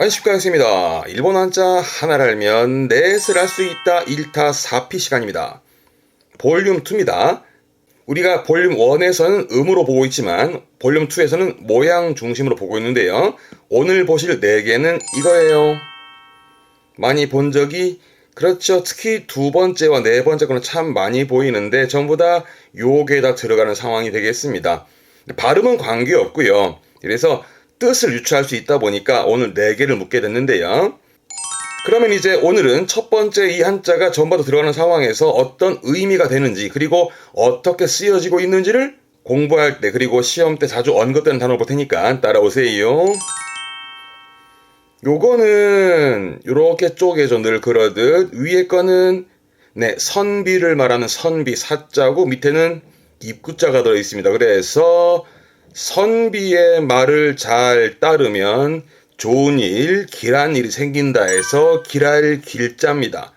안식가였습니다. 일본 한자 하나를 알면 넷을 알 수 있다 1타 4피 시간입니다. 볼륨 2입니다. 우리가 볼륨 1에서는 음으로 보고 있지만 볼륨 2에서는 모양 중심으로 보고 있는데요. 오늘 보실 4개는 이거예요. 많이 본 적이 그렇죠. 특히 두 번째와 네 번째 거는 참 많이 보이는데 전부 다 요게다 들어가는 상황이 되겠습니다. 발음은 관계없고요. 그래서 뜻을 유추할 수 있다 보니까 오늘 4개를 묻게 됐는데요. 그러면 이제 오늘은 첫 번째 이 한자가 전부 다 들어가는 상황에서 어떤 의미가 되는지 그리고 어떻게 쓰여지고 있는지를 공부할 때 그리고 시험 때 자주 언급되는 단어를 볼 테니까 따라오세요. 요거는 요렇게 쪼개져 늘 그러듯 위에 거는 선비를 말하는 선비 사자고 밑에는 입구자가 들어있습니다. 그래서 선비의 말을 잘 따르면 좋은 일, 길한 일이 생긴다 해서 길할 길자입니다.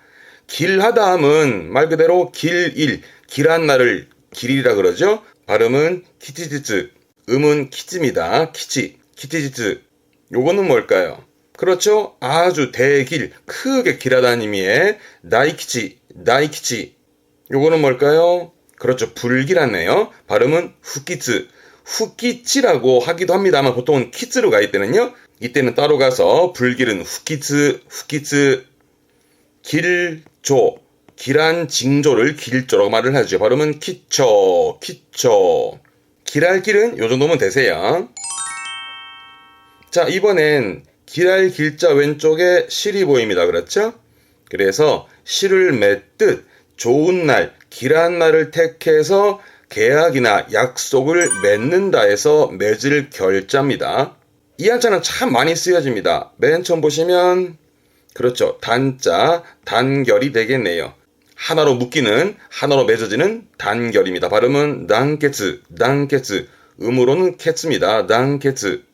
길하다 함은 말 그대로 길일, 길한 날을 길이라 그러죠. 발음은 키치지츠, 음은 키치입니다. 키치, 키치지츠. 요거는 뭘까요? 그렇죠. 아주 대길, 크게 길하다는 의미의 나이키치, 나이키치. 요거는 뭘까요? 그렇죠. 불길하네요. 발음은 후키츠, 후키치라고 하기도 합니다만 보통은 키츠로 가 있대는요. 이때는 따로 가서 불길은 후키츠, 후키츠. 길조, 길한 징조를 길조라고 말을 하죠. 발음은 키초, 키초. 길할 길은 요 정도면 되세요. 자, 이번엔 길할 길자 왼쪽에 실이 보입니다. 그렇죠? 그래서 실을 맺듯 좋은 날, 길한 날을 택해서 계약이나 약속을 맺는다 해서 맺을 결자입니다. 이 한자는 참 많이 쓰여집니다. 맨 처음 보시면 그렇죠. 단자, 단결이 되겠네요. 하나로 묶이는, 하나로 맺어지는 단결입니다. 발음은 난케츠, 난케츠. 음으로는 케츠입니다. 난케츠.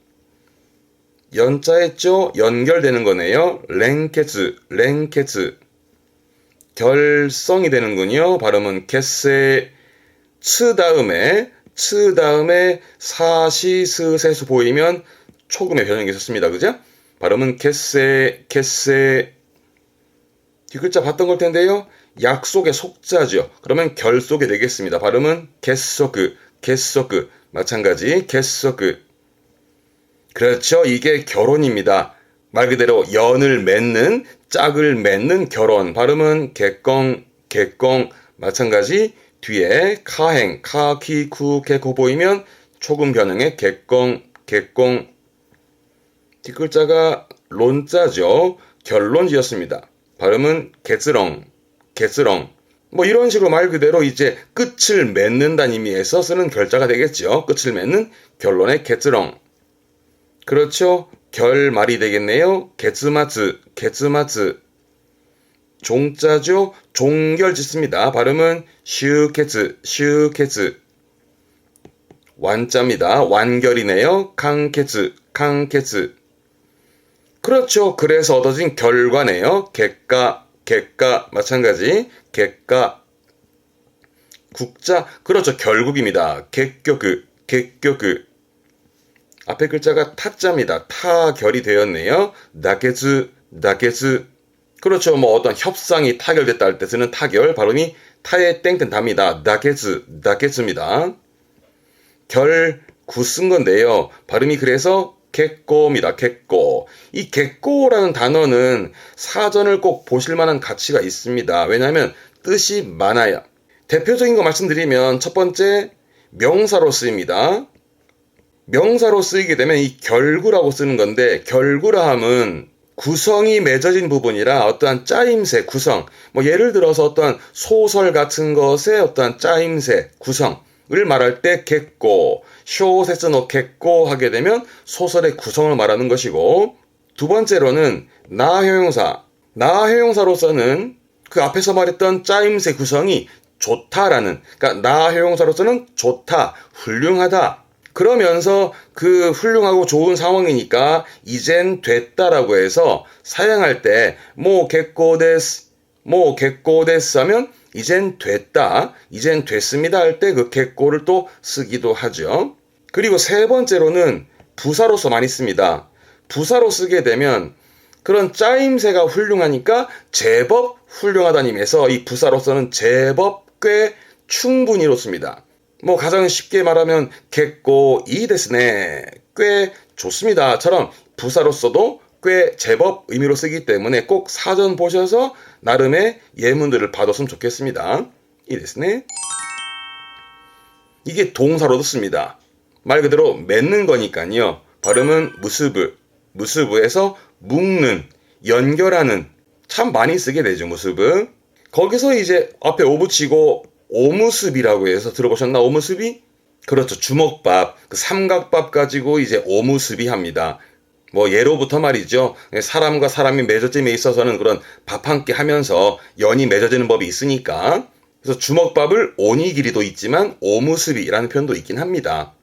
연자 했죠? 연결되는 거네요. 랭케츠, 랭케츠. 결성이 되는군요. 발음은 케세. 츠 다음에 사시스세수 보이면 초금의 변형이 있었습니다. 그죠? 발음은 케세, 케세. 뒷글자 봤던 걸 텐데요. 약속의 속자죠. 그러면 결속이 되겠습니다. 발음은 게소그, 게소그. 마찬가지 게소그. 그렇죠. 이게 결혼입니다. 말 그대로 연을 맺는, 짝을 맺는 결혼. 발음은 개껑, 개껑. 마찬가지 뒤에 카행, 카키, 쿠, 개코 보이면 초금 변형의 개껑, 개껑. 뒷글자가 론자죠. 결론지었습니다. 발음은 개쓰렁, 개쓰렁. 뭐 이런 식으로 말 그대로 이제 끝을 맺는다는 의미에서 쓰는 결자가 되겠죠. 끝을 맺는 결론의 개쓰렁. 그렇죠. 결말이 되겠네요. 게츠마츠, 게츠마츠. 종자죠. 종결 짓습니다. 발음은 슈케츠, 슈케츠. 완자입니다. 완결이네요. 캉케츠, 캉케츠. 그렇죠. 그래서 얻어진 결과네요. 객가, 객가. 마찬가지. 객가. 국자. 그렇죠. 결국입니다. 객교그, 객교그. 앞에 글자가 타자입니다. 타결이 되었네요. 나게즈, 나게즈. 그렇죠. 뭐 어떤 협상이 타결됐다 할 때 쓰는 타결. 발음이 타에 땡땡 답니다. 나게즈, 나게즈입니다. 결구 쓴 건데요. 발음이 그래서 객고입니다. 객고. 이 객고라는 단어는 사전을 꼭 보실 만한 가치가 있습니다. 왜냐하면 뜻이 많아요. 대표적인 거 말씀드리면 첫 번째 명사로 쓰입니다. 명사로 쓰이게 되면 이 결구라고 쓰는 건데 결구라 함은 구성이 맺어진 부분이라 어떠한 짜임새, 구성, 뭐 예를 들어서 어떠한 소설 같은 것의 어떠한 짜임새, 구성을 말할 때 객고, 쇼세스노 객고 하게 되면 소설의 구성을 말하는 것이고 두 번째로는 나형용사, 나형용사로서는 그 앞에서 말했던 짜임새 구성이 좋다라는, 그러니까 나형용사로서는 좋다, 훌륭하다. 그러면서 그 훌륭하고 좋은 상황이니까 이젠 됐다라고 해서 사용할 때 뭐 겟고데스, 뭐 겟고데스 하면 이젠 됐다, 이젠 됐습니다 할 때 그 겟고를 또 쓰기도 하죠. 그리고 세 번째로는 부사로서 많이 씁니다. 부사로 쓰게 되면 그런 짜임새가 훌륭하니까 제법 훌륭하다는 의미에서 이 부사로서는 제법 꽤 충분히 이렇습니다. 뭐 가장 쉽게 말하면 겠고 이 데스네 꽤 좋습니다처럼 부사로서도 꽤 제법 의미로 쓰기 때문에 꼭 사전 보셔서 나름의 예문들을 봐뒀으면 좋겠습니다. 이 데스네. 이게 동사로도 씁니다. 말 그대로 맺는 거니까요. 발음은 무스부에서 묶는, 연결하는, 참 많이 쓰게 되죠, 무스부. 거기서 이제 앞에 오 붙이고 오무습이라고 해서 들어보셨나? 오무습이? 그렇죠. 주먹밥, 그 삼각밥 가지고 이제 오무습이 합니다. 뭐 예로부터 말이죠. 사람과 사람이 맺어짐에 있어서는 그런 밥 한 끼 하면서 연이 맺어지는 법이 있으니까. 그래서 주먹밥을 오니기리도 있지만 오무습이라는 표현도 있긴 합니다.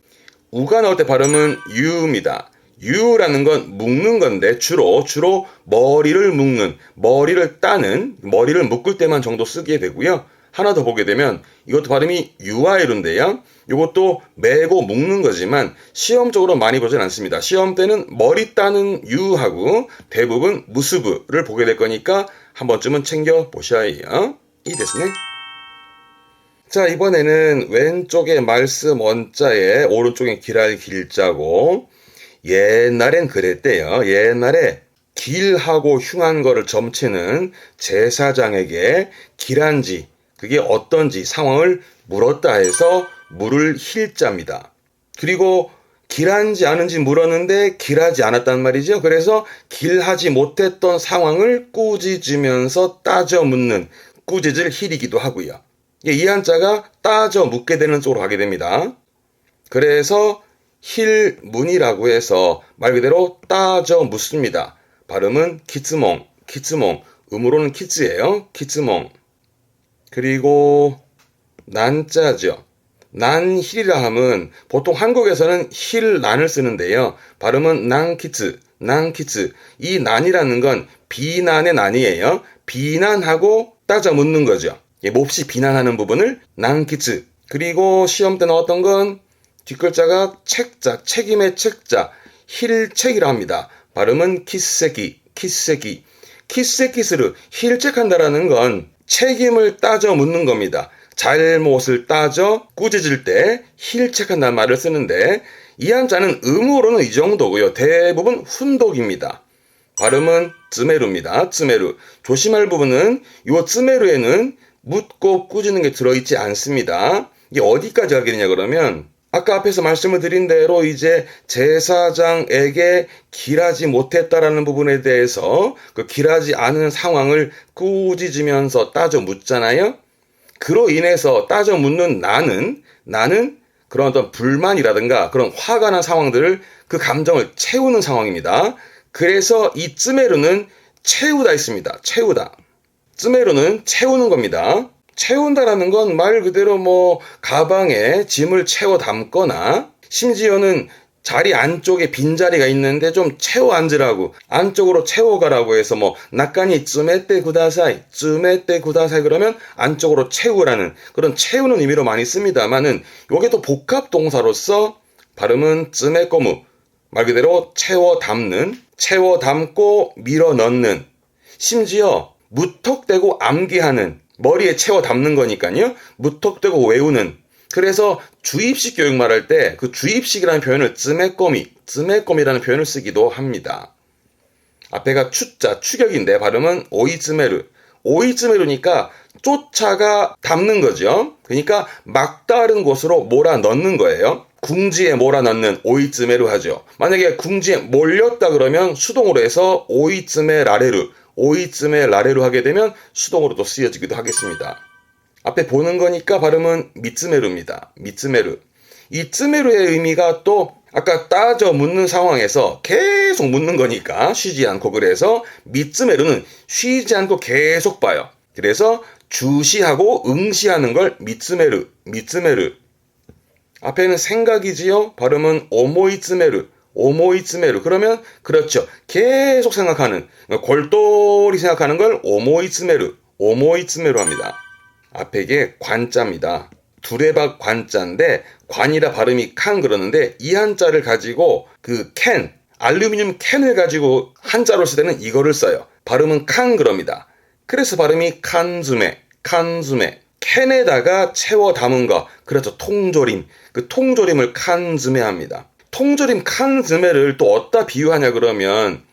우가 나올 때 발음은 유입니다. 유라는 건 묶는 건데 주로 머리를 묶는, 머리를 따는, 머리를 묶을 때만 정도 쓰게 되고요. 하나 더 보게 되면 이것도 발음이 유아이루인데요. 이것도 매고 묶는 거지만 시험적으로 많이 보진 않습니다. 시험 때는 머리 따는 유하고 대부분 무스부를 보게 될 거니까 한 번쯤은 챙겨 보셔야 해요. 이 데스네. 자, 이번에는 왼쪽에 말씀 원자에 오른쪽에 길할 길자고 옛날엔 그랬대요. 옛날에 길하고 흉한 거를 점치는 제사장에게 길한지 그게 어떤지 상황을 물었다 해서 물을 힐자입니다. 그리고 길한지 않은지 물었는데 길하지 않았단 말이죠. 그래서 길하지 못했던 상황을 꾸짖으면서 따져 묻는 꾸짖을 힐이기도 하고요. 이 한자가 따져 묻게 되는 쪽으로 가게 됩니다. 그래서 힐문이라고 해서 말 그대로 따져 묻습니다. 발음은 키츠몽, 음으로는 키츠예요. 키츠몽. 그리고 난자죠. 난힐이라 함은 보통 한국에서는 힐난을 쓰는데요. 발음은 난키츠. 이 난이라는 건 비난의 난이에요. 비난하고 따져 묻는 거죠. 몹시 비난하는 부분을 난키츠. 그리고 시험 때 나왔던 건 뒷글자가 책자, 책임의 책자, 힐책이라 합니다. 발음은 키세기. 키세키스르, 힐책한다라는 건 책임을 따져 묻는 겁니다. 잘못을 따져 꾸짖을 때 힐책한다는 말을 쓰는데 이 한자는 음으로는 이 정도고요. 대부분 훈독입니다. 발음은 쯔메루입니다. 쯔메루. 조심할 부분은 이 쯔메루에는 묻고 꾸짖는 게 들어있지 않습니다. 이게 어디까지 가게 되냐 그러면 아까 앞에서 말씀을 드린 대로 이제 제사장에게 길하지 못했다라는 부분에 대해서 그 길하지 않은 상황을 꾸짖으면서 따져 묻잖아요. 그로 인해서 따져 묻는 나는 그런 어떤 불만이라든가 그런 화가 난 상황들을 그 감정을 채우는 상황입니다. 그래서 이 쯔메루는 채우다 있습니다. 채우다. 쯔메루는 채우는 겁니다. 채운다라는 건 말 그대로 뭐 가방에 짐을 채워 담거나 심지어는 자리 안쪽에 빈자리가 있는데 좀 채워 앉으라고 안쪽으로 채워가라고 해서 뭐 나까니 쯔메떼 구다사이 그러면 안쪽으로 채우라는 그런 채우는 의미로 많이 씁니다만은 요게 또 복합 동사로서 발음은 쯔메꼬무 말 그대로 채워 담는 채워 담고 밀어 넣는 심지어 무턱대고 암기하는 머리에 채워 담는 거니까요. 무턱대고 외우는. 그래서 주입식 교육 말할 때 그 주입식이라는 표현을 쯔메꼬미라는 표현을 쓰기도 합니다. 앞에가 추자, 추격인데 발음은 오이츠메루니까 쫓아가 담는 거죠. 그러니까 막다른 곳으로 몰아 넣는 거예요. 궁지에 몰아 넣는 오이츠메루 하죠. 만약에 궁지에 몰렸다 그러면 수동으로 해서 오이츠메라레루 하게 되면 수동으로도 쓰여지기도 하겠습니다. 앞에 보는 거니까 발음은 미츠메루입니다. 미츠메루. 이 츠메루의 의미가 또 아까 따져 묻는 상황에서 계속 묻는 거니까 쉬지 않고 그래서 미츠메루는 쉬지 않고 계속 봐요. 그래서 주시하고 응시하는 걸 미츠메루. 앞에는 생각이지요. 발음은 오모이츠메루. 그러면 그렇죠. 계속 생각하는 골똘히 생각하는 걸 오모이츠메루 합니다. 앞에 게 관자입니다. 두레박 관자인데 관이라 발음이 칸 그러는데 이 한자를 가지고 그 캔 알루미늄 캔을 가지고 한자로 쓸 때는 이거를 써요. 발음은 칸 그럽니다. 그래서 발음이 칸즈메, 칸즈메. 캔에다가 채워 담은 거, 그렇죠. 통조림. 그 통조림을 칸즈메 합니다. 통조림 칸즈메를 또 어디다 비유하냐 그러면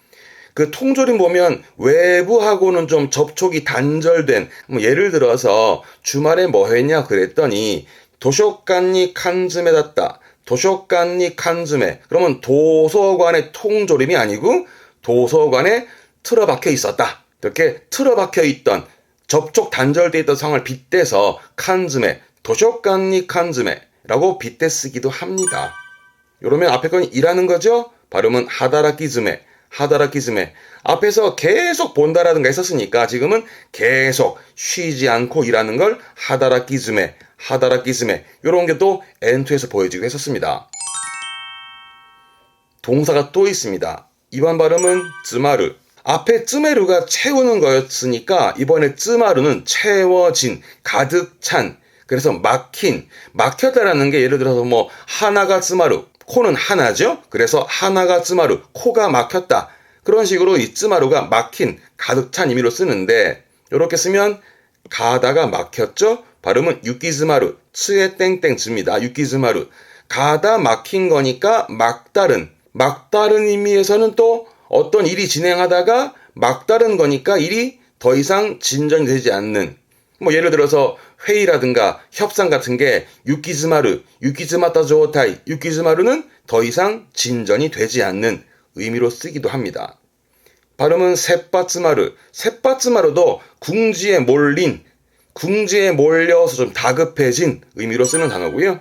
그 통조림 보면 외부하고는 좀 접촉이 단절된, 뭐 예를 들어서 주말에 뭐 했냐 그랬더니 도서관이 칸즈메だった. 도서관이 칸즈메. 그러면 도서관의 통조림이 아니고 도서관에 틀어박혀 있었다. 이렇게 틀어박혀 있던, 접촉 단절되어 있던 상황을 빗대서 칸즈메, 도서관이 칸즈메라고 빗대 쓰기도 합니다. 이러면 앞에 건 일하는 거죠? 발음은 하다라키즈메, 하다라키즈메. 앞에서 계속 본다라든가 했었으니까 지금은 계속 쉬지 않고 일하는 걸 하다라키즈메, 하다라키즈메. 이런 게 또 N2에서 보여지고 했었습니다. 동사가 또 있습니다. 이번 발음은 쯔마르. 앞에 쯔메루가 채우는 거였으니까 이번에 쯔마루는 채워진, 가득 찬, 그래서 막힌, 막혔다라는 게 예를 들어서 뭐 하나가 쯔마루, 코는 하나죠? 그래서 하나가 쯔마루, 코가 막혔다. 그런 식으로 이 쯔마루가 막힌, 가득 찬 의미로 쓰는데 이렇게 쓰면 가다가 막혔죠? 발음은 유키즈마루, 츠에 땡땡즈입니다. 유키즈마루. 가다 막힌 거니까 막다른, 막다른 의미에서는 또 어떤 일이 진행하다가 막다른 거니까 일이 더 이상 진전이 되지 않는, 뭐 예를 들어서 회의라든가 협상 같은 게 유키즈마루, 유키즈마타 조타이, 유키즈마루는 더 이상 진전이 되지 않는 의미로 쓰기도 합니다. 발음은 세빠츠마루, 세빠츠마루도 궁지에 몰린, 궁지에 몰려서 좀 다급해진 의미로 쓰는 단어고요.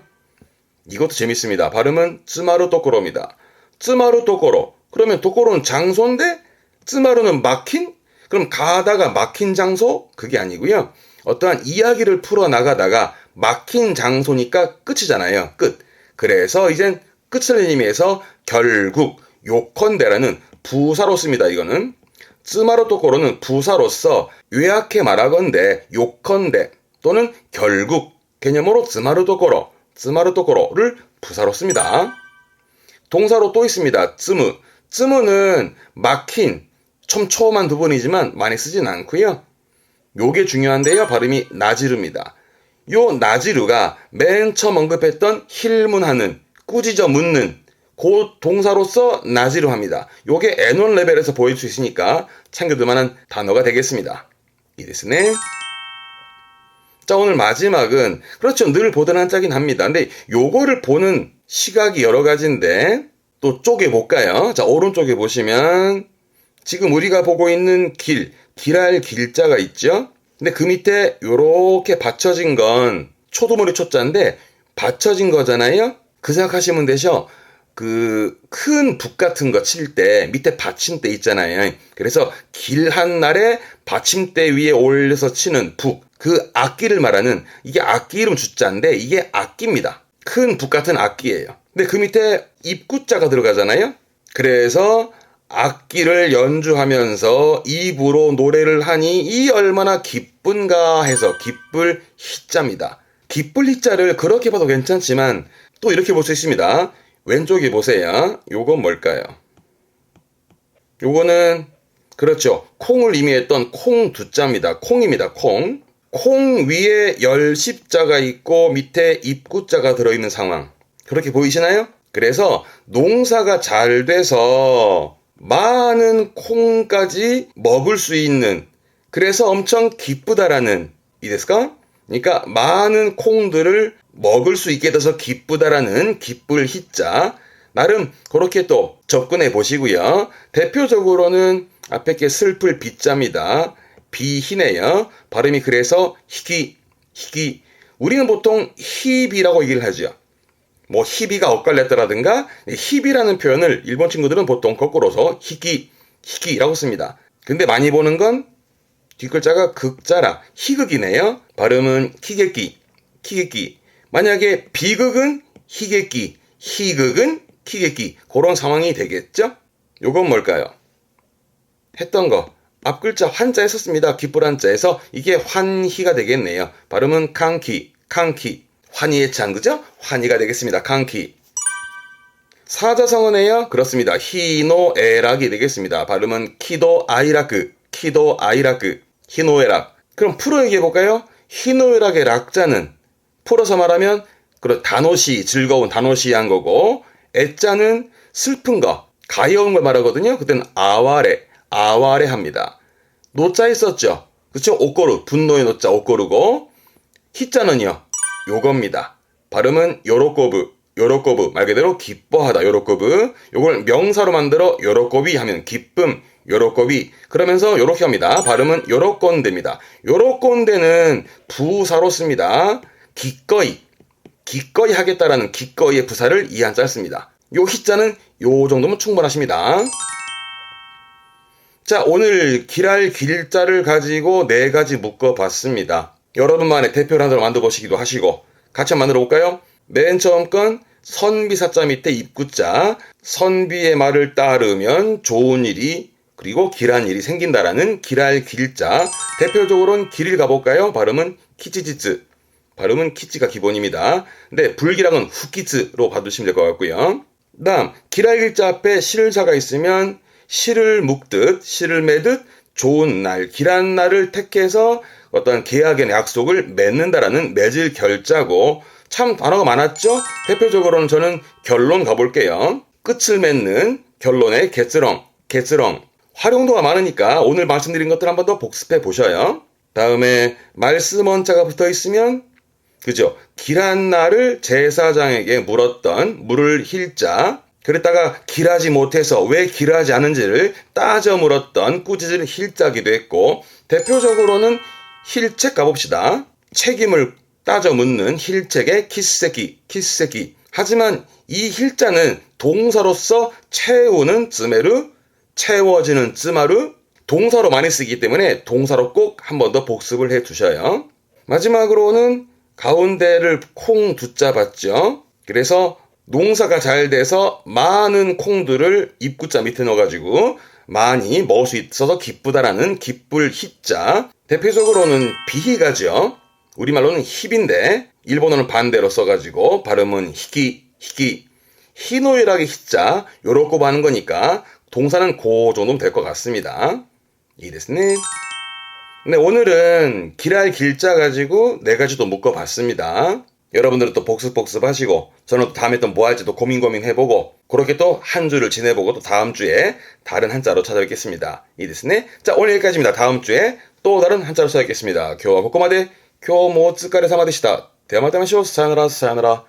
이것도 재밌습니다. 발음은 쯔마루 또꼬로입니다. 쯔마루 또꼬로. 그러면 도코로는 장소인데 쯔마루는 막힌? 그럼 가다가 막힌 장소? 그게 아니고요. 어떠한 이야기를 풀어나가다가 막힌 장소니까 끝이잖아요. 끝. 그래서 이젠 끝을 의미해서 결국 요컨대라는 부사로 씁니다. 이거는. 쯔마루 도코로는 부사로서 요약해 말하건대 요컨대 또는 결국 개념으로 쯔마루 도코로, 쯔마루 도코로를 부사로 씁니다. 동사로 또 있습니다. 쯔무. 쯔무는 막힌, 촘촘한 부분이지만 많이 쓰진 않고요. 요게 중요한데요. 발음이 나지르입니다. 요 나지르가 맨 처음 언급했던 힐문하는, 꾸짖어 묻는 그 동사로서 나지르 합니다. 요게 N1 레벨에서 보일 수 있으니까 참고될 만한 단어가 되겠습니다. 이 데스네. 자, 오늘 마지막은 그렇죠. 늘 보던 한자긴 합니다. 근데 요거를 보는 시각이 여러 가지인데 또 쪼개볼까요? 자, 오른쪽에 보시면 지금 우리가 보고 있는 길, 길할 길자가 있죠? 근데 그 밑에 요렇게 받쳐진 건 초도물이 초자인데 받쳐진 거잖아요? 그 생각하시면 되죠? 그 큰 북 같은 거 칠 때 밑에 받침대 있잖아요. 그래서 길 한 날에 받침대 위에 올려서 치는 북, 그 악기를 말하는, 이게 악기 이름 주자인데 이게 악기입니다. 큰 북 같은 악기예요. 근데 그 밑에 입구자가 들어가잖아요. 그래서 악기를 연주하면서 입으로 노래를 하니 이 얼마나 기쁜가 해서 기쁠 히자입니다. 기쁠 히자를 그렇게 봐도 괜찮지만 또 이렇게 볼 수 있습니다. 왼쪽에 보세요. 요건 뭘까요? 요거는 그렇죠. 콩을 의미했던 콩 두자입니다. 콩입니다. 콩. 콩 위에 열십자가 있고 밑에 입구자가 들어있는 상황. 그렇게 보이시나요? 그래서 농사가 잘 돼서 많은 콩까지 먹을 수 있는, 그래서 엄청 기쁘다라는, 이데스까? 그러니까 많은 콩들을 먹을 수 있게 돼서 기쁘다라는 기쁠 히자. 나름 그렇게 또 접근해 보시고요. 대표적으로는 앞에 게 슬플 비자입니다. 비희네요. 발음이 그래서 희귀. 우리는 보통 희비라고 얘기를 하죠. 뭐 희비가 엇갈렸다라든가 희비라는 표현을 일본 친구들은 보통 거꾸로서 희귀라고 씁니다. 근데 많이 보는 건 뒷글자가 극자라 희극이네요. 발음은 키게끼. 만약에 비극은 희게끼, 희극은 키게끼, 그런 상황이 되겠죠? 요건 뭘까요? 했던 거 앞글자 환자 했었습니다. 기쁠 한자에서 이게 환희가 되겠네요. 발음은 칸키. 환희의 찬, 그죠? 환희가 되겠습니다. 칸키. 사자성어네요. 그렇습니다. 히노에락이 되겠습니다. 발음은 키도아이라크, 키도아이라크, 히노에락. 그럼 풀어 얘기해볼까요? 히노에락의 락자는 풀어서 말하면 다노시, 즐거운 다노시한 거고, 애자는 슬픈 거, 가여운 걸 말하거든요. 그때는 아와레 합니다. 노자 있었죠? 그쵸? 옷고루, 분노의 노자 옷고루고, 히자는요, 요겁니다. 발음은 요로꼬브, 말 그대로 기뻐하다, 요로꼬브. 요걸 명사로 만들어 요로꼬비 하면 기쁨, 요로꼬비. 그러면서 요렇게 합니다. 발음은 요로꼰대입니다. 요로꼰대는 부사로 씁니다. 기꺼이 하겠다라는 기꺼이의 부사를 이한자 씁니다. 요 히자는 요 정도면 충분하십니다. 자, 오늘 길할 길자를 가지고 4가지 묶어봤습니다. 여러분만의 대표를 하나 만들어 보시기도 하시고 같이 한번 만들어 볼까요? 맨 처음 건 선비사자 밑에 입구자, 선비의 말을 따르면 좋은 일이 그리고 길한 일이 생긴다라는 길할 길자. 대표적으로는 길을 가볼까요? 발음은 키치지츠. 발음은 키치가 기본입니다. 근데 불길하건 후키츠로 봐두시면 될 것 같고요. 다음 길할 길자 앞에 실자가 있으면 실을 묶듯 실을 매듯 좋은 날, 길한 날을 택해서 어떤 계약의 약속을 맺는다라는 맺을 결자고 참 단어가 많았죠? 대표적으로는 저는 결론 가볼게요. 끝을 맺는 결론의 개쓰렁. 활용도가 많으니까 오늘 말씀드린 것들 한 번 더 복습해 보셔요. 다음에 말씀 원자가 붙어 있으면 그죠? 길한 날을 제사장에게 물을 힐자. 그랬다가 길하지 못해서 왜 길하지 않은지를 따져 물었던 꾸짖을 힐자기도 했고 대표적으로는 힐책 가봅시다. 책임을 따져 묻는 힐책의 키스세기. 하지만 이 힐자는 동사로서 채우는 쯔메르, 채워지는 쯔마르, 동사로 많이 쓰기 때문에 동사로 꼭 한 번 더 복습을 해 두셔요. 마지막으로는 가운데를 콩 두자 봤죠. 그래서 농사가 잘 돼서 많은 콩들을 입구자 밑에 넣어가지고 많이 먹을 수 있어서 기쁘다라는 기쁠 히자. 대표적으로는 비히가죠. 우리말로는 힙인데 일본어는 반대로 써가지고 발음은 히기. 히노이라기 히자 요렇게 하는 거니까 동사는 그 정도면 될 것 같습니다. 이 데스네. 네, 오늘은 길할 길자 가지고 4가지 또 묶어봤습니다. 여러분들은 또 복습 하시고 저는 또 다음에 또 뭐 할지 또 고민 해보고 그렇게 또 한 주를 지내보고 또 다음 주에 다른 한자로 찾아뵙겠습니다. 이 데스네. 자, 오늘 여기까지입니다. 다음 주에 또 다른 한자로 찾아뵙겠습니다. 교와 고코마데 교모 츠카레 사마でした. 대마다마시오 사요나라.